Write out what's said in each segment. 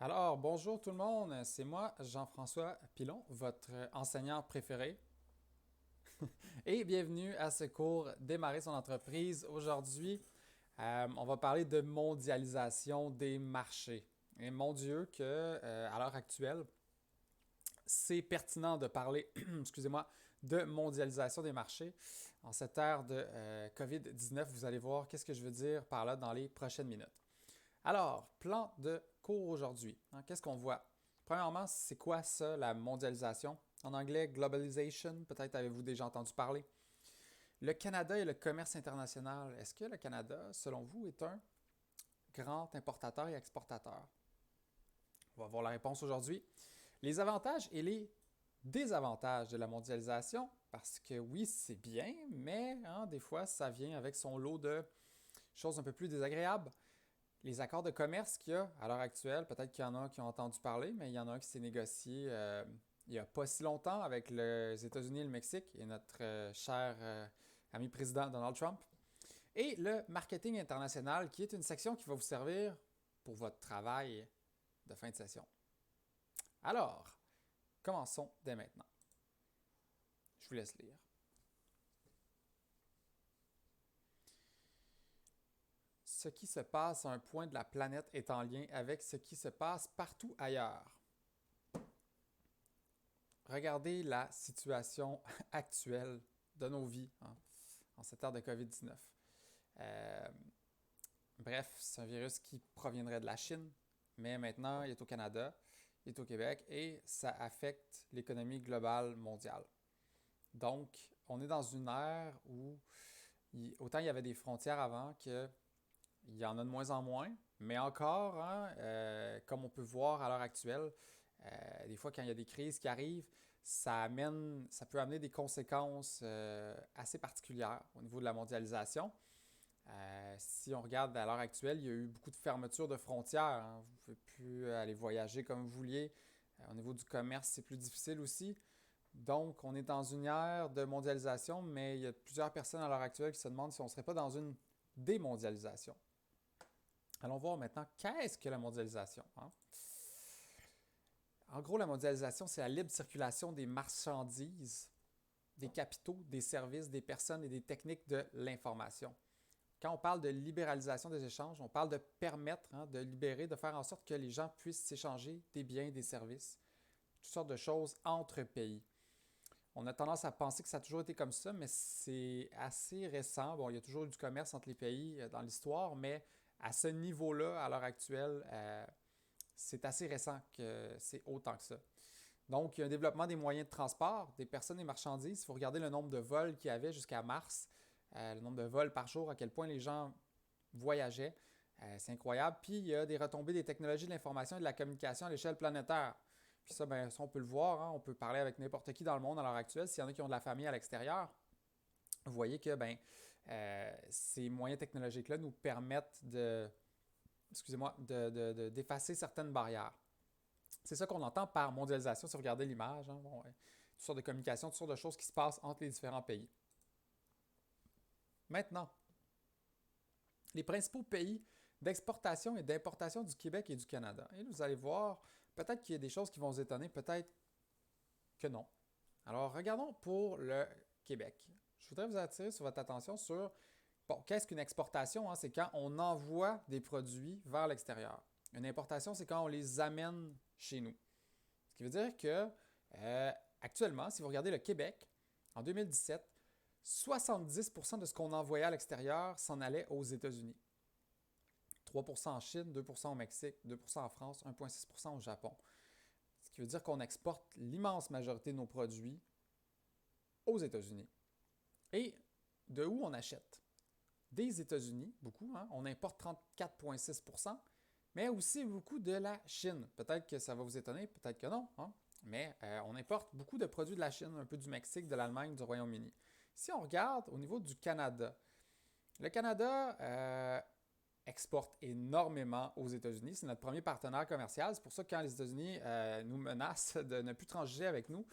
Alors, bonjour tout le monde, c'est moi, Jean-François Pilon, votre enseignant préféré, et bienvenue à ce cours Démarrer son entreprise. Aujourd'hui, on va parler de mondialisation des marchés. Et mon Dieu, à l'heure actuelle, c'est pertinent de parler, excusez-moi, de mondialisation des marchés. En cette ère de COVID-19, vous allez voir qu'est-ce que je veux dire par là dans les prochaines minutes. Alors, plan de cours aujourd'hui. Qu'est-ce qu'on voit? Premièrement, c'est quoi ça, la mondialisation? En anglais, globalization, peut-être avez-vous déjà entendu parler. Le Canada et le commerce international. Est-ce que le Canada, selon vous, est un grand importateur et exportateur? On va voir la réponse aujourd'hui. Les avantages et les désavantages de la mondialisation, parce que oui, c'est bien, mais des fois, ça vient avec son lot de choses un peu plus désagréables. Les accords de commerce qu'il y a à l'heure actuelle, peut-être qu'il y en a qui ont entendu parler, mais il y en a un qui s'est négocié il n'y a pas si longtemps avec les États-Unis et le Mexique et notre cher ami président Donald Trump. Et le marketing international, qui est une section qui va vous servir pour votre travail de fin de session. Alors, commençons dès maintenant. Je vous laisse lire. Ce qui se passe à un point de la planète est en lien avec ce qui se passe partout ailleurs. Regardez la situation actuelle de nos vies en cette ère de COVID-19. Euh, bref, c'est un virus qui proviendrait de la Chine, mais maintenant il est au Canada, il est au Québec et ça affecte l'économie globale mondiale. Donc, on est dans une ère où autant il y avait des frontières avant qu'il y en a de moins en moins, mais encore, comme on peut voir à l'heure actuelle, des fois quand il y a des crises qui arrivent, ça peut amener des conséquences assez particulières au niveau de la mondialisation. Si on regarde à l'heure actuelle, il y a eu beaucoup de fermetures de frontières. Vous ne pouvez plus aller voyager comme vous vouliez. Au niveau du commerce, c'est plus difficile aussi. Donc, on est dans une ère de mondialisation, mais il y a plusieurs personnes à l'heure actuelle qui se demandent si on ne serait pas dans une démondialisation. Allons voir maintenant qu'est-ce que la mondialisation. En gros, la mondialisation, c'est la libre circulation des marchandises, des capitaux, des services, des personnes et des techniques de l'information. Quand on parle de libéralisation des échanges, on parle de permettre, de libérer, de faire en sorte que les gens puissent s'échanger des biens et des services, toutes sortes de choses entre pays. On a tendance à penser que ça a toujours été comme ça, mais c'est assez récent. Bon, il y a toujours eu du commerce entre les pays dans l'histoire, mais à ce niveau-là, à l'heure actuelle, c'est assez récent que c'est autant que ça. Donc, il y a un développement des moyens de transport, des personnes et marchandises. Il faut regarder le nombre de vols qu'il y avait jusqu'à mars, le nombre de vols par jour, à quel point les gens voyageaient. C'est incroyable. Puis, il y a des retombées des technologies de l'information et de la communication à l'échelle planétaire. Puis ça, ça, on peut le voir. On peut parler avec n'importe qui dans le monde à l'heure actuelle. S'il y en a qui ont de la famille à l'extérieur, vous voyez que ces moyens technologiques-là nous permettent d'effacer certaines barrières. C'est ça qu'on entend par mondialisation, si vous regardez l'image. Toutes sortes de communications, toutes sortes de choses qui se passent entre les différents pays. Maintenant, les principaux pays d'exportation et d'importation du Québec et du Canada. Et vous allez voir, peut-être qu'il y a des choses qui vont vous étonner, peut-être que non. Alors, regardons pour le Québec. Je voudrais vous attirer sur votre attention sur, bon, qu'est-ce qu'une exportation? C'est quand on envoie des produits vers l'extérieur. Une importation, c'est quand on les amène chez nous. Ce qui veut dire que, actuellement, si vous regardez le Québec, en 2017, 70% de ce qu'on envoyait à l'extérieur s'en allait aux États-Unis. 3% en Chine, 2% au Mexique, 2% en France, 1,6% au Japon. Ce qui veut dire qu'on exporte l'immense majorité de nos produits aux États-Unis. Et de où on achète? Des États-Unis, beaucoup. On importe 34,6%, mais aussi beaucoup de la Chine. Peut-être que ça va vous étonner, peut-être que non. Mais on importe beaucoup de produits de la Chine, un peu du Mexique, de l'Allemagne, du Royaume-Uni. Si on regarde au niveau du Canada, le Canada exporte énormément aux États-Unis. C'est notre premier partenaire commercial. C'est pour ça que quand les États-Unis nous menacent de ne plus transiger avec nous,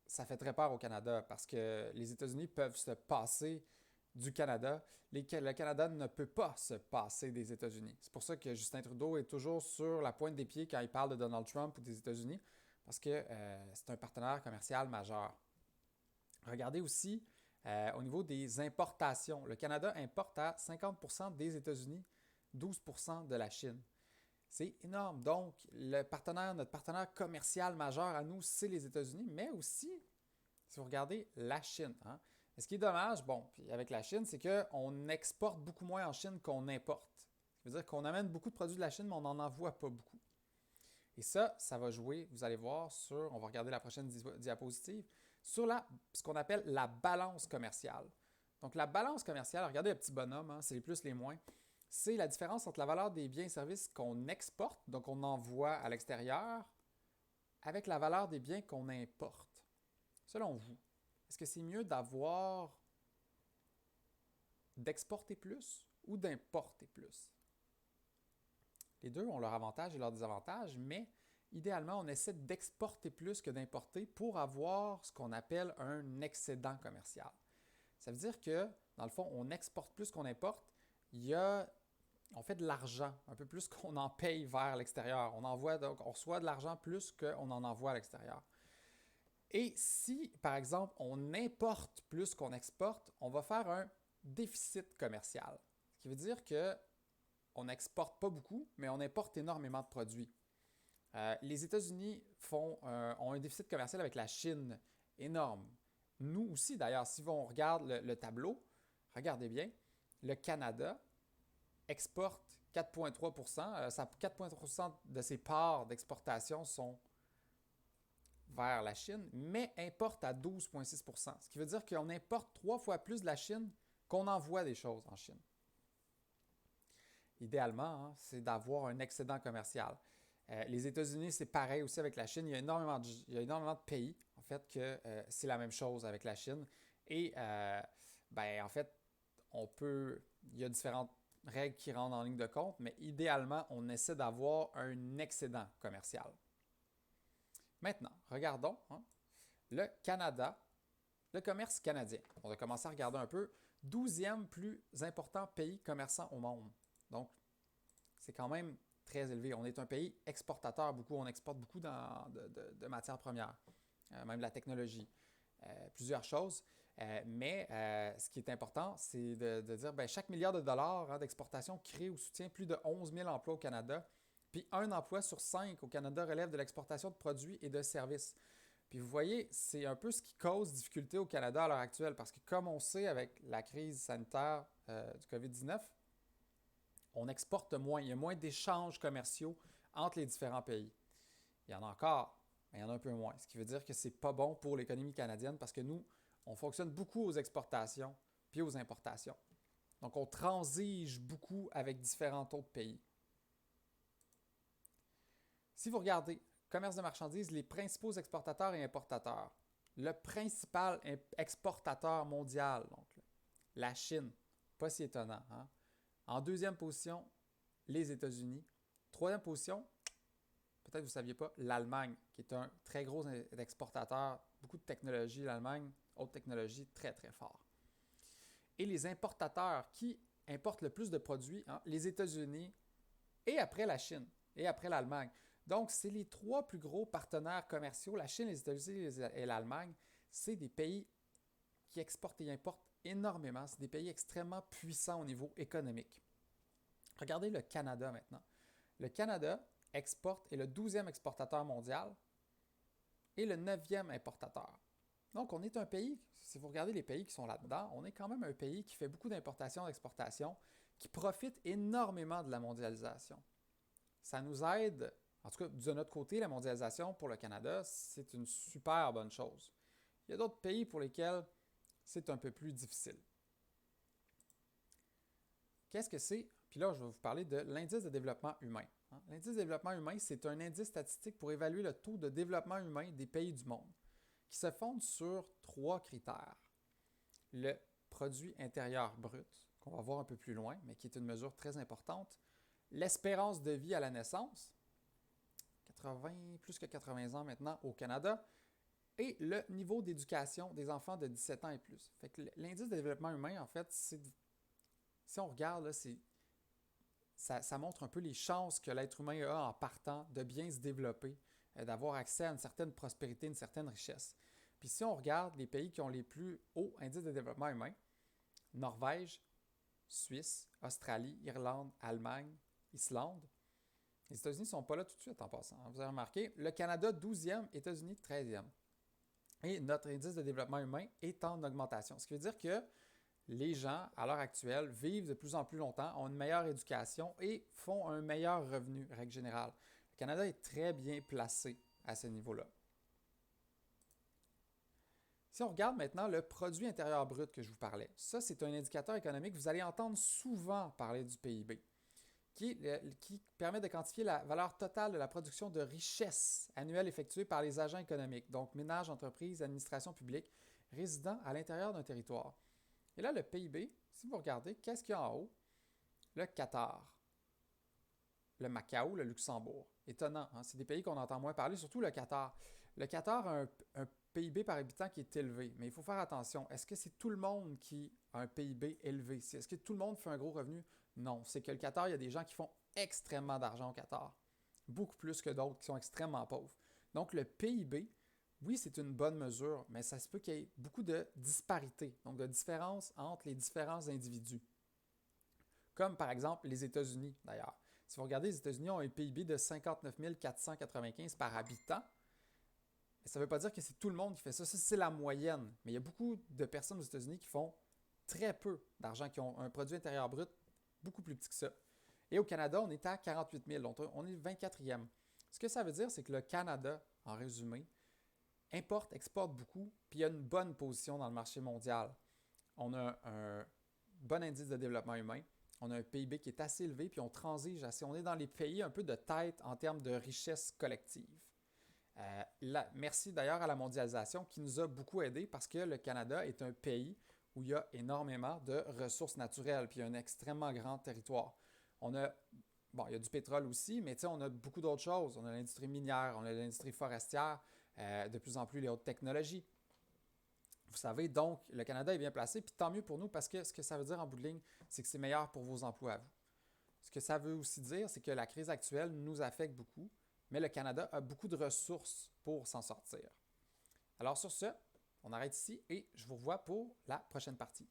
ça fait très peur au Canada parce que les États-Unis peuvent se passer du Canada. Le Canada ne peut pas se passer des États-Unis. C'est pour ça que Justin Trudeau est toujours sur la pointe des pieds quand il parle de Donald Trump ou des États-Unis, parce que c'est un partenaire commercial majeur. Regardez aussi au niveau des importations. Le Canada importe à 50% des États-Unis, 12% de la Chine. C'est énorme. Donc, notre partenaire commercial majeur à nous, c'est les États-Unis, mais aussi, si vous regardez, la Chine. Hein. Et ce qui est dommage, bon, puis avec la Chine, c'est qu'on exporte beaucoup moins en Chine qu'on importe. Ça veut dire qu'on amène beaucoup de produits de la Chine, mais on n'en envoie pas beaucoup. Et ça va jouer, vous allez voir, on va regarder la prochaine diapositive, sur ce qu'on appelle la balance commerciale. Donc, la balance commerciale, regardez le petit bonhomme, hein, c'est les plus, les moins. C'est la différence entre la valeur des biens et services qu'on exporte, donc on envoie à l'extérieur, avec la valeur des biens qu'on importe. Selon vous, est-ce que c'est mieux d'exporter plus ou d'importer plus? Les deux ont leurs avantages et leurs désavantages, mais idéalement, on essaie d'exporter plus que d'importer pour avoir ce qu'on appelle un excédent commercial. Ça veut dire que, dans le fond, on exporte plus qu'on importe, on fait de l'argent, un peu plus qu'on en paye vers l'extérieur. On reçoit de l'argent plus qu'on en envoie à l'extérieur. Et si, par exemple, on importe plus qu'on exporte, on va faire un déficit commercial. Ce qui veut dire qu'on n'exporte pas beaucoup, mais on importe énormément de produits. Les États-Unis ont un déficit commercial avec la Chine énorme. Nous aussi, d'ailleurs, si on regarde le tableau, regardez bien, le Canada exporte 4,3 4,3 de ses parts d'exportation sont vers la Chine, mais importe à 12,6 ce qui veut dire qu'on importe 3 fois plus de la Chine qu'on envoie des choses en Chine. Idéalement, hein, c'est d'avoir un excédent commercial. Les États-Unis, c'est pareil aussi avec la Chine. Il y a énormément de pays, en fait, que c'est la même chose avec la Chine. Et, en fait, il y a différentes règles qui rentrent en ligne de compte, mais idéalement, on essaie d'avoir un excédent commercial. Maintenant, regardons le Canada, le commerce canadien. On va commencer à regarder un peu. 12e plus important pays commerçant au monde. Donc, c'est quand même très élevé. On est un pays exportateur beaucoup. On exporte beaucoup de matières premières, même de la technologie, plusieurs choses. Mais ce qui est important, c'est de dire que chaque milliard de dollars d'exportation crée ou soutient plus de 11 000 emplois au Canada. Puis un emploi sur 5 au Canada relève de l'exportation de produits et de services. Puis vous voyez, c'est un peu ce qui cause difficulté au Canada à l'heure actuelle, parce que comme on sait avec la crise sanitaire du COVID-19, on exporte moins, il y a moins d'échanges commerciaux entre les différents pays. Il y en a encore, mais il y en a un peu moins, ce qui veut dire que c'est pas bon pour l'économie canadienne parce que nous, on fonctionne beaucoup aux exportations puis aux importations. Donc on transige beaucoup avec différents autres pays. Si vous regardez commerce de marchandises, les principaux exportateurs et importateurs, le principal exportateur mondial, donc la Chine, pas si étonnant. Hein? En deuxième position, les États-Unis. Troisième position, peut-être vous ne saviez pas, l'Allemagne, qui est un très gros exportateur, beaucoup de technologie, l'Allemagne, haute technologie, très très fort. Et les importateurs qui importent le plus de produits, les États-Unis et après la Chine et après l'Allemagne. Donc, c'est les trois plus gros partenaires commerciaux, la Chine, les États-Unis et l'Allemagne. C'est des pays qui exportent et importent énormément. C'est des pays extrêmement puissants au niveau économique. Regardez le Canada maintenant. Le Canada est le 12e exportateur mondial et le 9e importateur. Donc, on est un pays, si vous regardez les pays qui sont là-dedans, on est quand même un pays qui fait beaucoup d'importations et d'exportations, qui profite énormément de la mondialisation. Ça nous aide. En tout cas, de notre côté, la mondialisation pour le Canada, c'est une super bonne chose. Il y a d'autres pays pour lesquels c'est un peu plus difficile. Qu'est-ce que c'est? Puis là, je vais vous parler de l'indice de développement humain. L'indice de développement humain, c'est un indice statistique pour évaluer le taux de développement humain des pays du monde, qui se fonde sur 3 critères. Le produit intérieur brut, qu'on va voir un peu plus loin, mais qui est une mesure très importante. L'espérance de vie à la naissance, plus que 80 ans maintenant au Canada, et le niveau d'éducation des enfants de 17 ans et plus. Fait que l'indice de développement humain, en fait, si on regarde, là, ça montre un peu les chances que l'être humain a en partant de bien se développer, d'avoir accès à une certaine prospérité, une certaine richesse. Puis si on regarde les pays qui ont les plus hauts indices de développement humain, Norvège, Suisse, Australie, Irlande, Allemagne, Islande, les États-Unis ne sont pas là tout de suite en passant. Vous avez remarqué, le Canada 12e, États-Unis 13e. Et notre indice de développement humain est en augmentation. Ce qui veut dire que les gens, à l'heure actuelle, vivent de plus en plus longtemps, ont une meilleure éducation et font un meilleur revenu, règle générale. Le Canada est très bien placé à ce niveau-là. Si on regarde maintenant le produit intérieur brut que je vous parlais, ça c'est un indicateur économique, vous allez entendre souvent parler du PIB, qui permet de quantifier la valeur totale de la production de richesse annuelle effectuée par les agents économiques, donc ménages, entreprises, administration publique, résidant à l'intérieur d'un territoire. Et là, le PIB, si vous regardez, qu'est-ce qu'il y a en haut? Le Qatar, le Macao, le Luxembourg. Étonnant, hein? C'est des pays qu'on entend moins parler, surtout le Qatar. Le Qatar a un PIB par habitant qui est élevé, mais il faut faire attention. Est-ce que c'est tout le monde qui a un PIB élevé? Est-ce que tout le monde fait un gros revenu? Non, c'est que le Qatar, il y a des gens qui font extrêmement d'argent au Qatar. Beaucoup plus que d'autres qui sont extrêmement pauvres. Donc le PIB, oui, c'est une bonne mesure, mais ça se peut qu'il y ait beaucoup de disparités, donc de différences entre les différents individus. Comme par exemple les États-Unis, d'ailleurs. Si vous regardez, les États-Unis ont un PIB de 59 495 par habitant. Mais ça ne veut pas dire que c'est tout le monde qui fait ça. Ça, c'est la moyenne. Mais il y a beaucoup de personnes aux États-Unis qui font très peu d'argent, qui ont un produit intérieur brut beaucoup plus petit que ça. Et au Canada, on est à 48 000, donc on est le 24e. Ce que ça veut dire, c'est que le Canada, en résumé, importe, exporte beaucoup, puis il y a une bonne position dans le marché mondial. On a un bon indice de développement humain, on a un PIB qui est assez élevé, puis on transige assez. On est dans les pays un peu de tête en termes de richesse collective. Merci d'ailleurs à la mondialisation qui nous a beaucoup aidés parce que le Canada est un pays où il y a énormément de ressources naturelles, puis il y a un extrêmement grand territoire. Il y a du pétrole aussi, mais on a beaucoup d'autres choses. On a l'industrie minière, on a l'industrie forestière, de plus en plus les hautes technologies. Vous savez, donc, le Canada est bien placé, puis tant mieux pour nous parce que ce que ça veut dire en bout de ligne, c'est que c'est meilleur pour vos emplois à vous. Ce que ça veut aussi dire, c'est que la crise actuelle nous affecte beaucoup, mais le Canada a beaucoup de ressources pour s'en sortir. Alors sur ce, on arrête ici et je vous revois pour la prochaine partie.